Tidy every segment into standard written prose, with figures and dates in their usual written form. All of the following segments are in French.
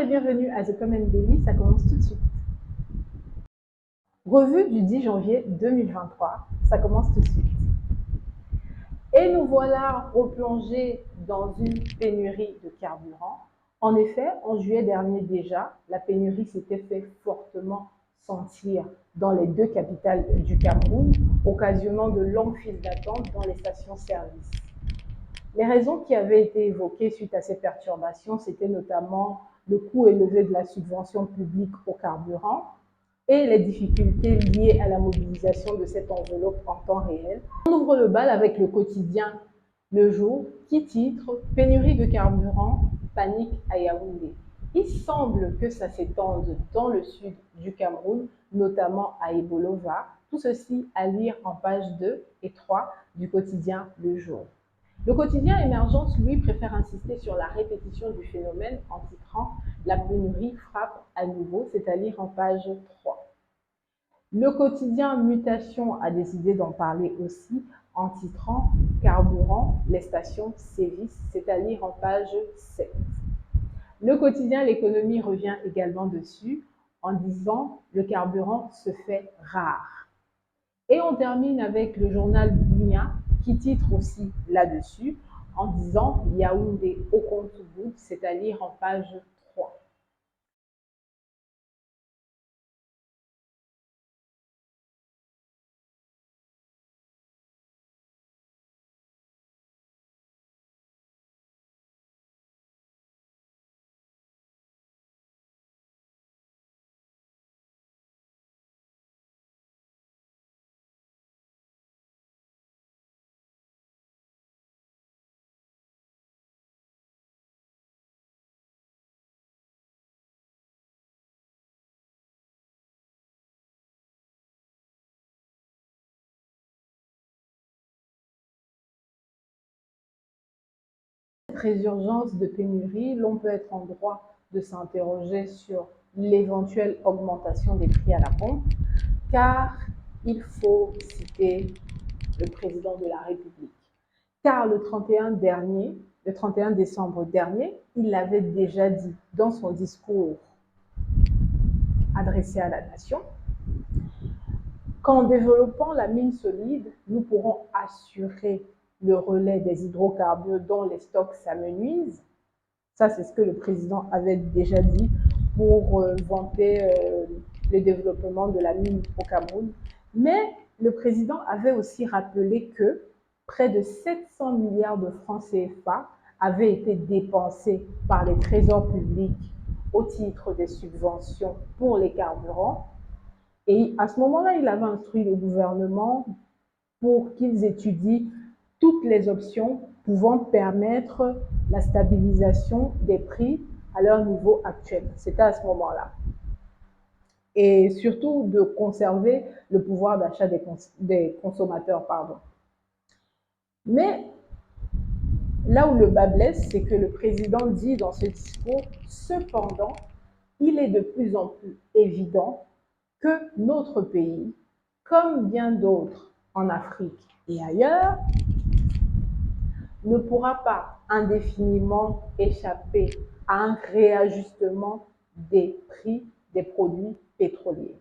bienvenue à The Comment Daily, ça commence tout de suite. Revue du 10 janvier 2023, ça commence tout de suite. Et nous voilà replongés dans une pénurie de carburant. En effet, en juillet dernier déjà, la pénurie s'était fait fortement sentir dans les deux capitales du Cameroun, occasionnant de longues files d'attente dans les stations-service. Les raisons qui avaient été évoquées suite à ces perturbations, c'était notamment le coût élevé de la subvention publique au carburant et les difficultés liées à la mobilisation de cette enveloppe en temps réel. On ouvre le bal avec le quotidien Le Jour qui titre « Pénurie de carburant, panique à Yaoundé ». Il semble que ça s'étende dans le sud du Cameroun, notamment à Ebolova. Tout ceci à lire en pages 2 et 3 du quotidien Le Jour. Le quotidien Émergence, lui, préfère insister sur la répétition du phénomène en titrant « La pénurie frappe à nouveau », c'est à lire en page 3. Le quotidien Mutation a décidé d'en parler aussi en titrant « Carburant, les stations sévissent », c'est à lire en page 7. Le quotidien L'économie revient également dessus en disant « Le carburant se fait rare ». Et on termine avec le journal Bunia qui titre aussi là-dessus en disant « Yaoundé au compte-gouttes », c'est à lire en page 3. Résurgence de pénurie, l'on peut être en droit de s'interroger sur l'éventuelle augmentation des prix à la pompe, car il faut citer le président de la République. Car le 31 décembre dernier, il l'avait déjà dit dans son discours adressé à la nation, qu'en développant la mine solide, nous pourrons assurer le relais des hydrocarbures dont les stocks s'amenuisent. Ça, c'est ce que le président avait déjà dit pour vanter le développement de la mine au Cameroun. Mais le président avait aussi rappelé que près de 700 milliards de francs CFA avaient été dépensés par les trésors publics au titre des subventions pour les carburants. Et à ce moment-là, il avait instruit le gouvernement pour qu'ils étudient toutes les options pouvant permettre la stabilisation des prix à leur niveau actuel. C'était à ce moment-là. Et surtout de conserver le pouvoir d'achat des consommateurs. Mais là où le bas blesse, c'est que le président dit dans ce discours, cependant, il est de plus en plus évident que notre pays, comme bien d'autres en Afrique et ailleurs, ne pourra pas indéfiniment échapper à un réajustement des prix des produits pétroliers.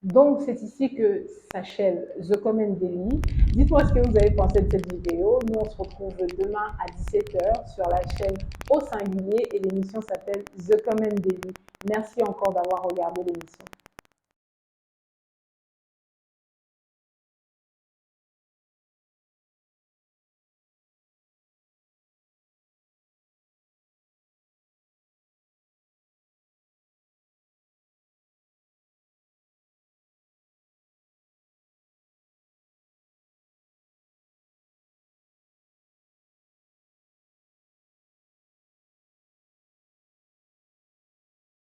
Donc, c'est ici que s'achève The Comment Daily. Dites-moi ce que vous avez pensé de cette vidéo. Nous, on se retrouve demain à 17 h sur la chaîne Au Singulier et l'émission s'appelle The Comment Daily. Merci encore d'avoir regardé l'émission.